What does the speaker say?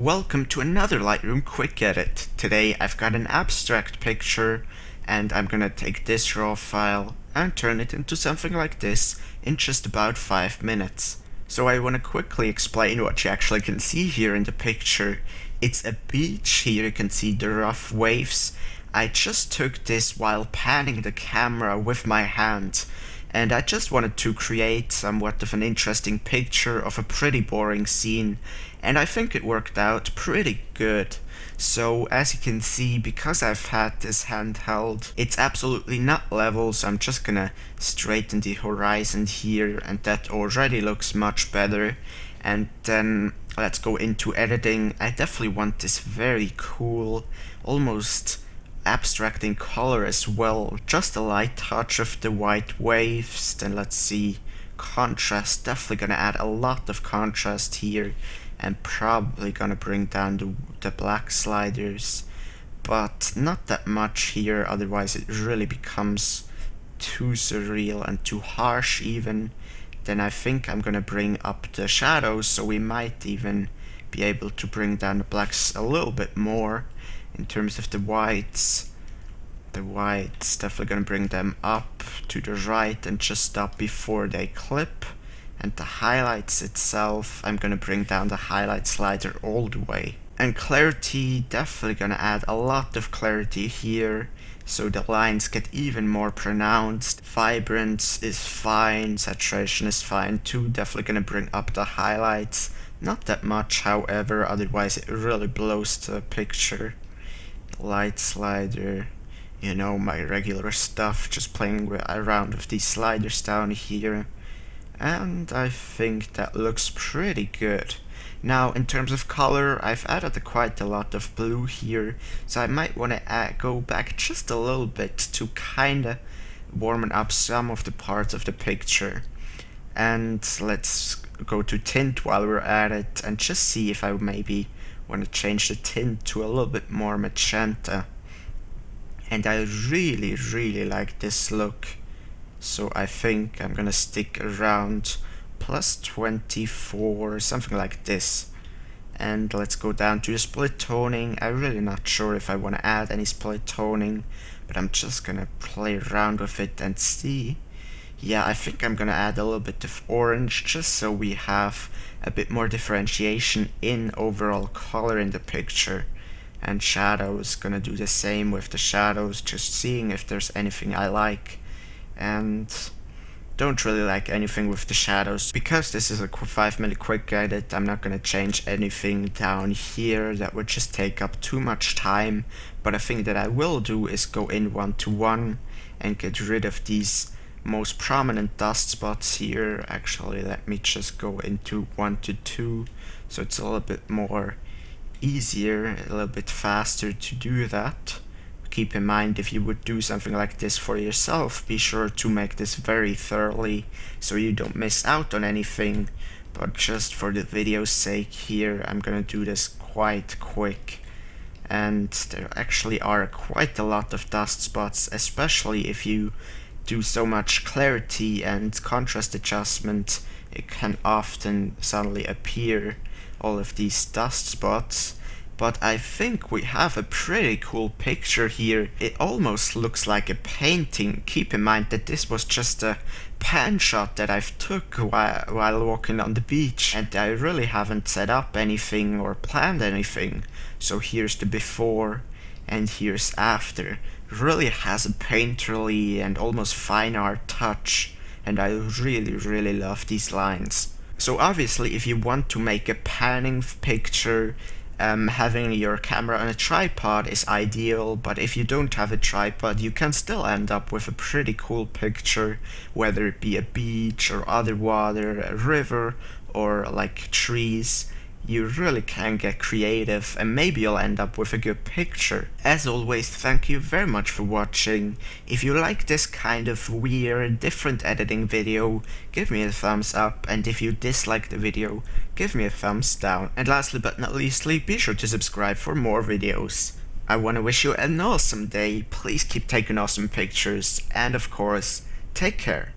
Welcome to another Lightroom quick edit. Today I've got an abstract picture and I'm gonna take this raw file and turn it into something like this in just about 5 minutes. So I want to quickly explain what you actually can see here in the picture. It's a beach. Here you can see the rough waves. I just took this while panning the camera with my hand, and I just wanted to create somewhat of an interesting picture of a pretty boring scene, and I think it worked out pretty good. So as you can see, because I've had this handheld, it's absolutely not level, so I'm just gonna straighten the horizon here, and that already looks much better. And then let's go into editing. I definitely want this very cool, almost abstracting color as well, just a light touch of the white waves. Then let's see, contrast, definitely gonna add a lot of contrast here, and probably gonna bring down the black sliders, but not that much here, otherwise it really becomes too surreal and too harsh even. Then I think I'm gonna bring up the shadows, so we might even be able to bring down the blacks a little bit more. In terms of the whites definitely gonna bring them up to the right and just stop before they clip. And the highlights itself, I'm gonna bring down the highlight slider all the way. And clarity, definitely gonna add a lot of clarity here, so the lines get even more pronounced. Vibrance is fine, saturation is fine too, definitely gonna bring up the highlights. Not that much, however, otherwise it really blows the picture. Light slider, you know, my regular stuff, just playing around with these sliders down here. And I think that looks pretty good. Now in terms of color, I've added quite a lot of blue here, so I might want to go back just a little bit to kinda warm up some of the parts of the picture. And let's go to tint while we're at it and just see if I maybe want to change the tint to a little bit more magenta. And I really like this look, so I think I'm gonna stick around plus 24, something like this. And let's go down to the split toning. I'm really not sure if I want to add any split toning, but I'm just gonna play around with it and see. Yeah, I think I'm gonna add a little bit of orange just so we have a bit more differentiation in overall color in the picture. And shadows, gonna do the same with the shadows, just seeing if there's anything I like. And don't really like anything with the shadows. Because this is a 5-minute quick edit, I'm not gonna change anything down here. That would just take up too much time. But a thing that I will do is go in 1:1 and get rid of these most prominent dust spots here. Actually, let me just go into 1:2, so it's a little bit more easier, a little bit faster to do that. Keep in mind, if you would do something like this for yourself, be sure to make this very thoroughly so you don't miss out on anything. But just for the video's sake here, I'm gonna do this quite quick. And there actually are quite a lot of dust spots, especially if you do so much clarity and contrast adjustment. It can often suddenly appear, all of these dust spots. But I think we have a pretty cool picture here. It almost looks like a painting. Keep in mind that this was just a pan shot that I've took while walking on the beach, and I really haven't set up anything or planned anything. So here's the before and here's after. Really has a painterly and almost fine art touch, and I really love these lines. So obviously, if you want to make a panning picture, having your camera on a tripod is ideal, but if you don't have a tripod, you can still end up with a pretty cool picture, whether it be a beach or other water, a river, or like trees. You really can get creative, and maybe you'll end up with a good picture. As always, thank you very much for watching. If you like this kind of weird, different editing video, give me a thumbs up, and if you dislike the video, give me a thumbs down. And lastly but not leastly, be sure to subscribe for more videos. I want to wish you an awesome day, please keep taking awesome pictures, and of course, take care.